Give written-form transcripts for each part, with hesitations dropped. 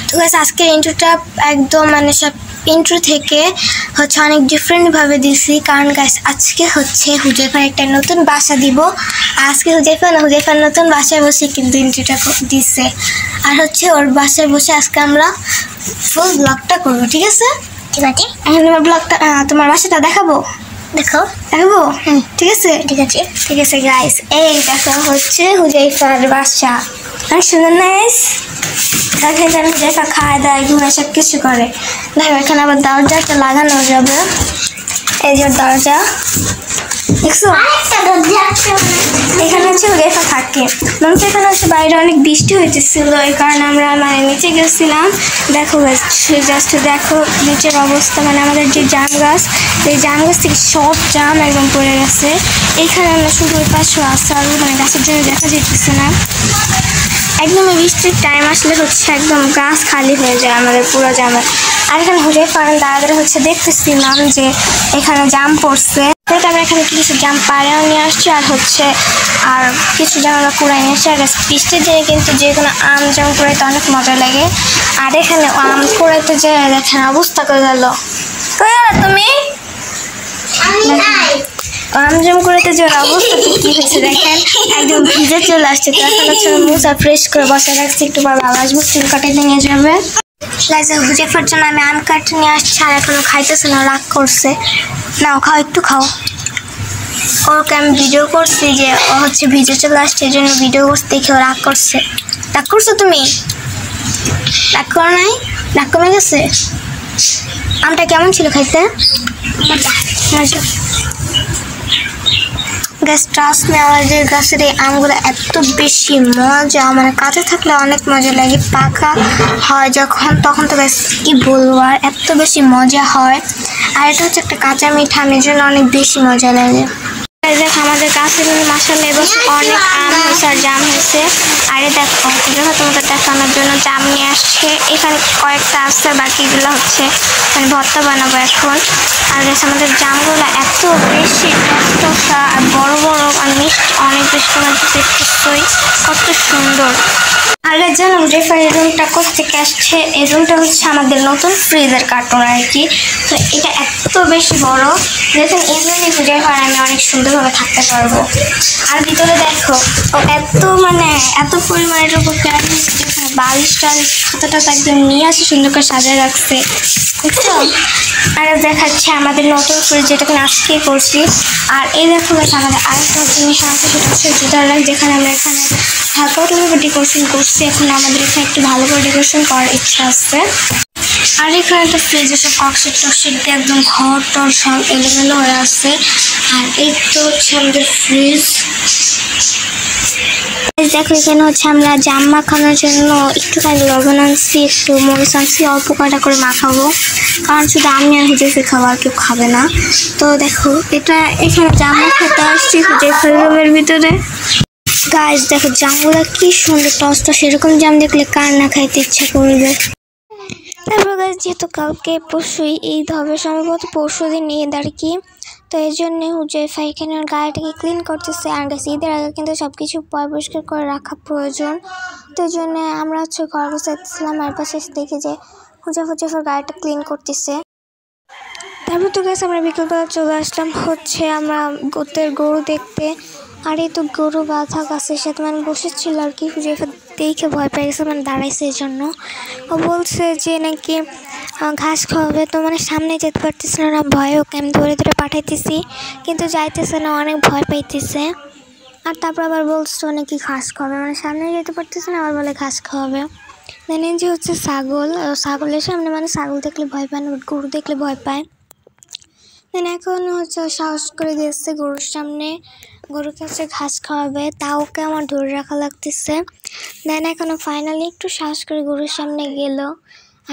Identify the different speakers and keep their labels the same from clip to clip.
Speaker 1: তো গাইস আজকের ইন্ট্রোটা একদম মানে সব ইন্ট্রো থেকে হচ্ছে অনেক ডিফারেন্টভাবে দিছি, কারণ গাইস আজকে হচ্ছে হুজাইফার একটা নতুন বাসা দিব। আজকে হুজাইফার নতুন বাসায় বসে কিন্তু ইন্ট্রোটা দিচ্ছে, আর হচ্ছে ওর বাসায় বসে আজকে আমরা ফুল ব্লগটা করবো। ঠিক আছে,
Speaker 2: ঠিক আছে।
Speaker 1: এখন তোমার ব্লগটা তোমার বাসাটা দেখাবো। দেখাবো ঠিক আছে ঠিক আছে গাইস, এই দেখো হচ্ছে হুজাইফার বাসা। অনেক সুন্দর নাইস। দেখে যেন হুজাইফা খায় দায় ঘুরে সব কিছু করে। দেখো এখানে আবার দরজাটা লাগানো যাবে, এই যে দরজা দেখছো, এখানে হচ্ছে হুজাইফা থাকে। মনে হচ্ছে এখানে হচ্ছে বাইরে অনেক বৃষ্টি হইতেছিল, এই কারণে আমরা মানে নিচে গেছিলাম। দেখো জাস্ট দেখো নিচের অবস্থা, মানে আমাদের যে জাম গাছ, এই জাম গাছ থেকে সব জাম একদম পড়ে গেছে। এইখানে আমরা শুধু ওই পাশে আসতে পারবো, মানে গাছের জন্য দেখা যেতেছে না। একদম বৃষ্টির টাইম আসলে হচ্ছে একদম গাছ খালি হয়ে যায় আমাদের পুরো জামের। আর এখানে হুজাইফা দাদারা হচ্ছে দেখতেছিলাম যে এখানে জাম পড়ছে, আমরা এখানে কিছু জাম পাড়েও নিয়ে আসছি, আর হচ্ছে আর কিছু জাম আমরা কুড়াই নিয়ে আসছি। আর বৃষ্টির দিনে কিন্তু যে কোনো আম জাম কুড়াইতে অনেক মজা লাগে। আর এখানে আম কুড়াইতে যে দেখেন অবস্থা করে গেল, তুমি আম জাম কুড়াইতে যে অবস্থা কি হয়েছে দেখেন, একদম ভিজে চলে আসছে। তো এখন হচ্ছে মুসা ফ্রেশ করে বসে রাখছি, একটু পর বাবা আসবো চুল কাটাতে নিয়ে যাবে। হুজাইফার জন্য আমি আম কাটে নিয়ে আসছি, আর এখনো খাইতেছে না, রাগ করছে। নাও খাও, একটু খাও। ওকে আমি ভিডিও করছি যে ও হচ্ছে ভিজে চলে আসছে, এই জন্য ভিডিও করতে দেখে ও রাগ করছে। রাগ করছো তুমি? রাগ করো নাই? রাগ কমে গেছে? আমটা কেমন ছিল খাইতে? মজা। গাছ ট্রাস্ট মে আমাদের গাছের এই আমগুলো এত বেশি মজা, মানে কাঁচা থাকলে অনেক মজা লাগে, পাকা হয় যখন তখন তো গাছ কি বলবো, আর এত বেশি মজা হয়। আর এটা হচ্ছে একটা কাঁচা মিঠা, আমের জন্য অনেক বেশি মজা লাগে। দেখো আমাদের গাছের মাসাল্লাহ এবছর অনেক আম হয়েছে আর জাম হয়েছে। আরে দেখো তোমাদের দেখানোর জন্য জাম নিয়ে আসছে, এখানে কয়েকটা আসছে, বাকিগুলো হচ্ছে মানে ভর্তা বানাবো এখন। আর আমাদের জামগুলো এত বেশি টসটসা আর বড় বড় আর মিষ্টি, অনেক বেশি, তোমার দেখতেছই কত সুন্দর। আর এর জন্য হুজাইফার এই রুমটা কোথেকে আসছে, এই রুমটা হচ্ছে আমাদের নতুন ফ্রিজের কার্টুন আর কি। তো এটা এত বেশি বড়, দেখুন এই জন্যই হুজাইফার আমি অনেক সুন্দরভাবে থাকতে পারবো। আর ভিতরে দেখো ও এত মানে এত পরিমাণের উপর বালিশ টালিশ খাতাটা একদম নিয়ে আসে সুন্দর করে সাজায় রাখছে, বুঝছো। আর দেখাচ্ছে আমাদের নতুন ফ্রিজ, যেটা আজকে করছি। আর এই দেখো আমাদের আরেকটা জিনিস আছে, সেটা হচ্ছে জুতার রাখ, যেখানে আমরা এখানে হালকা ডেকোরেশন করছি। এখন আমাদের এখানে একটু ভালো করে ডেকোরেশন করার ইচ্ছা আছে। আর এখানে তো ফ্রিজে সব কক্সেট টক্সেট দিয়ে একদম ঘর টর সব এলোমেলো হয়ে আসছে। আর এই তো হচ্ছে আমাদের ফ্রিজ। দেখো এখানে হচ্ছে আমরা জাম মাখানোর জন্য একটুখানি লবণ আনছি, একটু মরিচ আনছি, অল্প কয়টা করে মাখাবো, কারণ শুধু আমি আর হুজাইফা খাবো, আর কেউ খাবে না। তো দেখো এটা এখানে জাম মাখাতে আসছি হুজাইফার রুমের ভিতরে। গাইস দেখো জামগুলো কি সুন্দর টসটা, সেরকম জাম দেখলে কার না খাইতে ইচ্ছা করবে। তারপর গাছ যেহেতু কালকে পরশুই ঈদ হবে, সম্ভবত পরশু দিন ঈদ আর কি, তো এই জন্যে হুজাইফা এখানে গাড়িটাকে ক্লিন করতেছে। আর গাছ ঈদের আগে কিন্তু সব কিছু পরিষ্কার করে রাখা প্রয়োজন, তো এই জন্যে আমরা হচ্ছে ঘর বসাইতেছিলাম, আর পাশে দেখি যে হুজাইফার গাড়িটা ক্লিন করতেছে। তারপর তো গাছ আমরা বিকেলবেলা চলে আসলাম হচ্ছে আমরা গোতের গরু দেখতে। আর এই তো গরু বাঁধা গাছের সাথে মানে বসেছিল আর কি, হুজাইফা দেখে ভয় পেয়ে গেছে, মানে দাঁড়াইছে, এই জন্য ও বলছে যে নাকি ঘাস খাওয়াবে। তো মানে সামনে যেতে পারতেছিল না, ভয়ে ওকে আমি ধরে ধরে পাঠাইতেছি, কিন্তু যাইতেছে না, অনেক ভয় পাইতেছে। আর তারপর আবার বলছো নাকি ঘাস খাওয়াবে, মানে সামনে যেতে পারতেছে না, আবার বলে ঘাস খাওয়াবে। দেন যে হচ্ছে ছাগলের সামনে, মানে ছাগল দেখলে ভয় পায় না, গরু দেখলে ভয় পায়। দেন এখন হচ্ছে সাহস করে দিয়েছে গরুর সামনে, গরুর কাছে ঘাস খাওয়াবে, তাও ওকে আমার ধরে রাখা লাগতেছে। দেন এখনও ফাইনালি একটু সাহস করে গরুর সামনে গেল,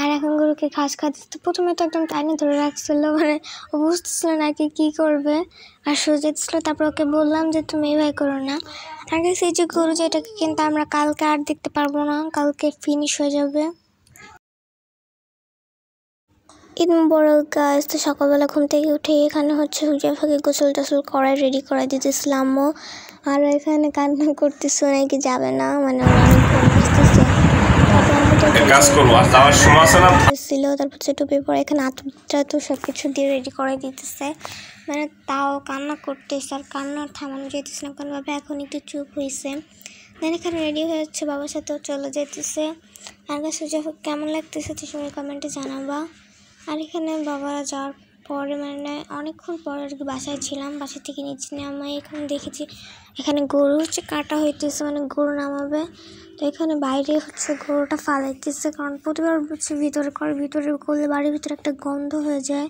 Speaker 1: আর এখন গরুকে ঘাস খাওয়াতে। প্রথমে তো একদম টাইনে ধরে রাখছিল, মানে ও বুঝতেছিল না কি কী করবে, আর সোজা ছিল। তারপর ওকে বললাম যে তুমি এইভাবে করো না। আর সেই যে গরু, যেটাকে কিন্তু আমরা কালকে আর দেখতে পারবো না, কালকে ফিনিশ হয়ে যাবে। ঈদ মোবারক গাইস। তো সকালবেলা ঘুম থেকে উঠে এখানে হচ্ছে হুজাইফাকে গোসল টোসল করায় রেডি করাই দিতেছিলাম, আর এখানে কান্না করতেছে, নাকি যাবে না, মানে অনেক ঘুম আসতেছে। তারপর
Speaker 2: কাজ করবো আর যাওয়ার সময় আছে না
Speaker 1: ছিল। তারপর হচ্ছে টুপির পরে এখানে আতুরটা তো সব কিছু দিয়ে রেডি করে দিতেছে, মানে তাও কান্না করতেছে আর কান্না থামানো যেতেছে না কোনোভাবে। এখন একটু চুপ হয়েছে। দেন এখানে রেডি হয়ে যাচ্ছে, বাবার সাথেও চলে যেতেছে। আর কাছে যখন কেমন লাগতেছে তো সবাই কমেন্টে জানাবা। আর এখানে বাবারা যাওয়ার পরে মানে অনেকক্ষণ পরে আর কি বাসায় ছিলাম, বাসা থেকে নিচে নামাই এখানে দেখেছি এখানে গরু হচ্ছে কাটা হইতেছে, মানে গরু নামাবে। তো এখানে বাইরে হচ্ছে গরুটা ফালাইতেছে, কারণ প্রতিবার হচ্ছে ভিতরে করলে বাড়ির ভিতরে একটা গন্ধ হয়ে যায়,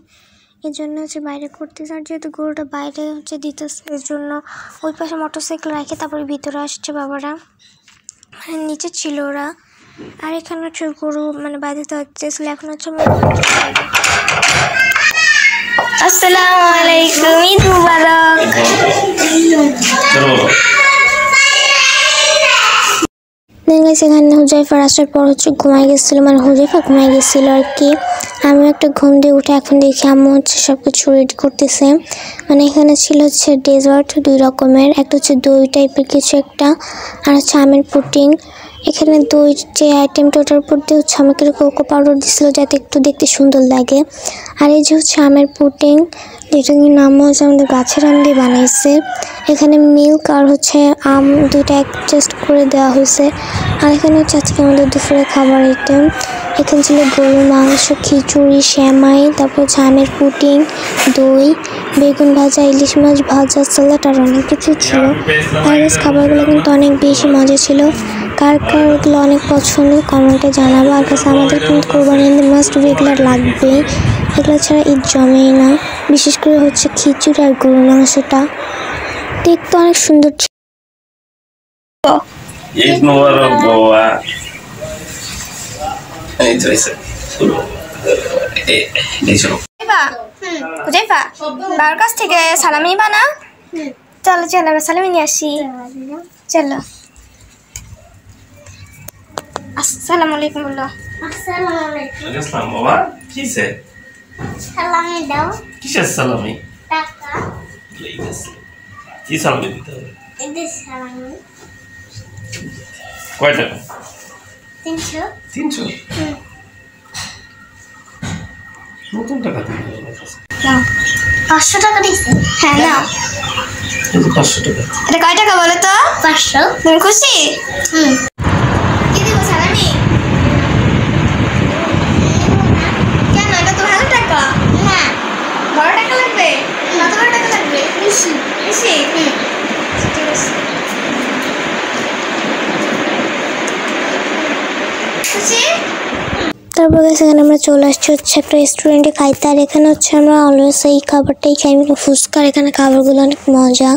Speaker 1: এই জন্য হচ্ছে বাইরে করতেছে। আর যেহেতু গরুটা বাইরে হচ্ছে দিতেছে এর জন্য ওই পাশে মোটরসাইকেল রাখে তারপরে ভিতরে আসছে বাবারা, মানে নিচে ছিল ওরা। আর এখানে হচ্ছে গরু মানে বাইরে দিতে হচ্ছে। এখন হচ্ছে আসসালামু আলাইকুম, ঈদ মুবারক। সেখানে হুজাইফার আসার পর হচ্ছে ঘুমাই গেছিলো, মানে হুজাইফা ঘুমাই গেছিলো আর কি। আমি একটা ঘুম দিয়ে উঠে এখন দেখি আম্মু হচ্ছে সব কিছু রেডি করতেছে। মানে এখানে ছিল হচ্ছে ডেজার্ট 2 রকমের, একটা হচ্ছে দই টাইপের কিছু একটা, আর হচ্ছে আমের পুডিং। এখানে দই যে আইটেমটা ওটার উপর দিয়ে হচ্ছে আমাকে কোকো পাউডার দিছিল যাতে একটু দেখতে সুন্দর লাগে। আর এই যে হচ্ছে আমের পুডিং, যেটা নাম হচ্ছে আমাদের গাছের আম দিয়ে বানাইছে। এখানে মিল্ক আর হচ্ছে আম দুইটা অ্যাডজাস্ট করে দেওয়া হয়েছে। আর এখানে হচ্ছে আজকে আমাদের দুপুরে খাবার আইটেম, এখানে ছিল গরুর মাংস, খিচুড়ি, শ্যামাই, তারপর হচ্ছে আমের পুডিং, দই, বেগুন ভাজা, ইলিশ মাছ ভাজা, স্যালাড আর অনেক কিছু ছিল। আর খাবারগুলো কিন্তু অনেক বেশি মজা ছিল। কার কার এগুলো অনেক পছন্দ কমেন্টে জানাবো। আর কাছে আমাদের কিন্তু কোরবানির মাস্ট রেগুলার লাগবেই, এগুলো ছাড়া ঈদ জমেই না। বিশেষ করে হচ্ছে খিচুড়ি আর গরুর মাংসটা দেখতে অনেক সুন্দর ছিল।
Speaker 2: ঈদ মুবারক বাবা। এই তো এসে
Speaker 1: হুজাইফা বাবার কাছ থেকে সালামি বানা, চলো চলো আমরা সালামি নিয়ে আসি, চলো। আসসালামু আলাইকুম বলো। আসসালামু আলাইকুম।
Speaker 2: আসসালাম বাবা, কিসে
Speaker 1: সালামি দাও।
Speaker 2: কিসের সালামি?
Speaker 1: টাকা।
Speaker 2: কি সালামি দিতে হবে?
Speaker 1: এই যে সালামি।
Speaker 2: কয় টাকা?
Speaker 1: 300।
Speaker 2: 300? নতুন টাকা দিতে হবে।
Speaker 1: নাও 500 টাকা দিছি। হ্যাঁ নাও।
Speaker 2: এই যে 500 টাকা।
Speaker 1: এটা কয় টাকা বলো তো? 500। তুমি খুশি? কি দিব সালামি? কেন, এটা তো ভালো টাকা না। বড় টাকা লাগবে? কত বড় টাকা লাগবে? বেশি বেশি। ঠিক আছে। খুশি? তারপর এখানে আমরা চলে আসছি হচ্ছে একটা রেস্টুরেন্টে খাইতে। আর এখানে হচ্ছে আমরা অলওয়েজ এই খাবারটাই খাই, ফুচকা। এখানে খাবারগুলো অনেক মজা।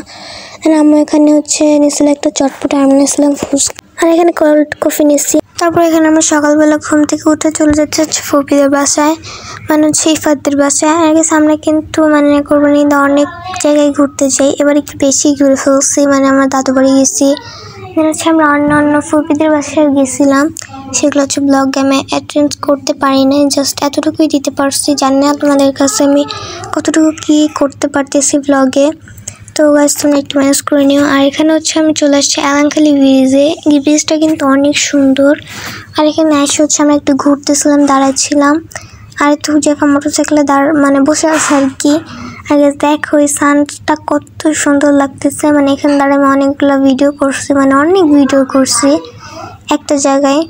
Speaker 1: আর আমরা এখানে হচ্ছে নিয়েছিলাম একটা চটপটা, আমরা নিয়েছিলাম ফুচকা, আর এখানে কোল্ড কফি নিয়েছি। তারপর এখানে আমরা সকালবেলা ঘুম থেকে উঠে চলে যাচ্ছি হচ্ছে ফুপিদের বাসায়, মানে হচ্ছে ইফাতদের বাসায়। আগে সামনে কিন্তু মানে কোরবানিতে অনেক জায়গায় ঘুরতে যাই, এবার একটু বেশি ঘুরে ফেলছি, মানে আমরা দাদু বাড়ি গেছি, হচ্ছে আমরা অন্য ফুপিদের বাসায় গেছিলাম। সেগুলো হচ্ছে ব্লগ আমি অ্যাটেন্ড করতে পারি নাই, জাস্ট এতটুকুই দিতে পারছি। জানি না তোমাদের কাছে আমি কতটুকু কী করতে পারতেছি ব্লগে, তো গাছ তোমরা একটু ম্যানেজ করে নিও। আর এখানে হচ্ছে আমি চলে আসছি এলাঙ্কালি ব্রিজে। এই ব্রিজটা কিন্তু অনেক সুন্দর। আর এখানে এসে হচ্ছে আমরা একটু ঘুরতেছিলাম, দাঁড়াচ্ছিলাম। আর একটু হুজাইফা মোটরসাইকেলে মানে বসে আছে আর কি। আগে দেখো এই সানটা কত সুন্দর লাগতেছে, মানে এখানে দাঁড়িয়ে আমি অনেকগুলো ভিডিও করছি, মানে অনেক ভিডিও করছি একটা জায়গায়।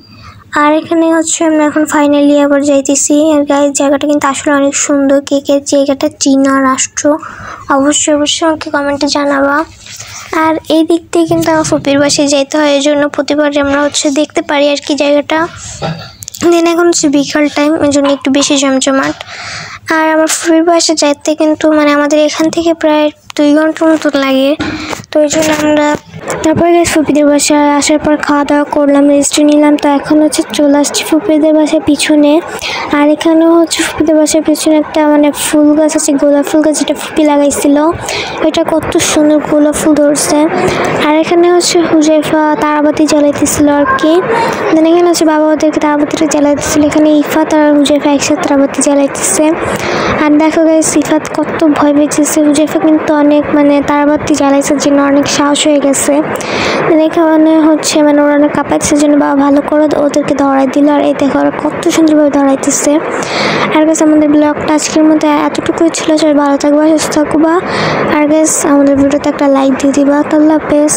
Speaker 1: আর এখানে হচ্ছে আমরা এখন ফাইনালি আবার যাইতেছি। আর গায়ের জায়গাটা কিন্তু আসলে অনেক সুন্দর। কে কে জায়গাটা চীনা রাষ্ট্র অবশ্যই আমাকে কমেন্টে জানাবা। আর এই দিক থেকে কিন্তু আমার ফুপির বাসায় যেতে হয়, এই জন্য প্রতিবার আমরা হচ্ছে দেখতে পারি আর কি জায়গাটা। দিন এখন হচ্ছে বিকাল টাইম, এই জন্য একটু বেশি জমজমাট। আর আমার ফুপির বাসায় যাইতে কিন্তু মানে আমাদের এখান থেকে প্রায় 2 ঘন্টার মতো লাগে, তো এই জন্য আমরা তারপরে ফুপিদের বাসায় আসার পর খাওয়া দাওয়া করলাম, রেস্ট নিলাম। তো এখন হচ্ছে চলে আসছি ফুপিদের বাসার পিছনে। আর এখানেও হচ্ছে ফুপিদের বাসার পিছনে একটা মানে ফুল গাছ আছে, গোলাপ ফুল গাছ, যেটা ফুপি লাগাইছিল। এটা কত সুন্দর গোলাপ ফুল ধরছে। আর এখানে হচ্ছে হুজাইফা তারাবাতি জ্বালাইতেছিল আর কি। দেন এখানে হচ্ছে বাবা ওদেরকে তারাবাতিটা জ্বালাইতেছিল। এখানে ইফাত আর হুজাইফা একসাথে তারাবাতি জ্বালাইতেছে। আর দেখো গাইস ইফাত কত ভয় পেয়েছে, হুজাইফা কিন্তু অনেক মানে তারাবাতি জ্বালাইছে জন্য অনেক সাহস হয়ে গেছে। দেখে মানে হচ্ছে মানে ওরা অনেক কাঁপাইছে জন্য বাবা ভালো করে ওদেরকে ধরাই দিল। আর এই দেখো ওরা কত সুন্দরভাবে ধরাইতেছে। আর গাছ আমাদের ব্লগটা আজকের মধ্যে এতটুকুই ছিল। সবাই ভালো থাকবা, সুস্থ থাকবা। আর গাছ আমাদের ভিডিওতে একটা লাইক দিয়ে দিবা। আল্লাহ হাফেজ।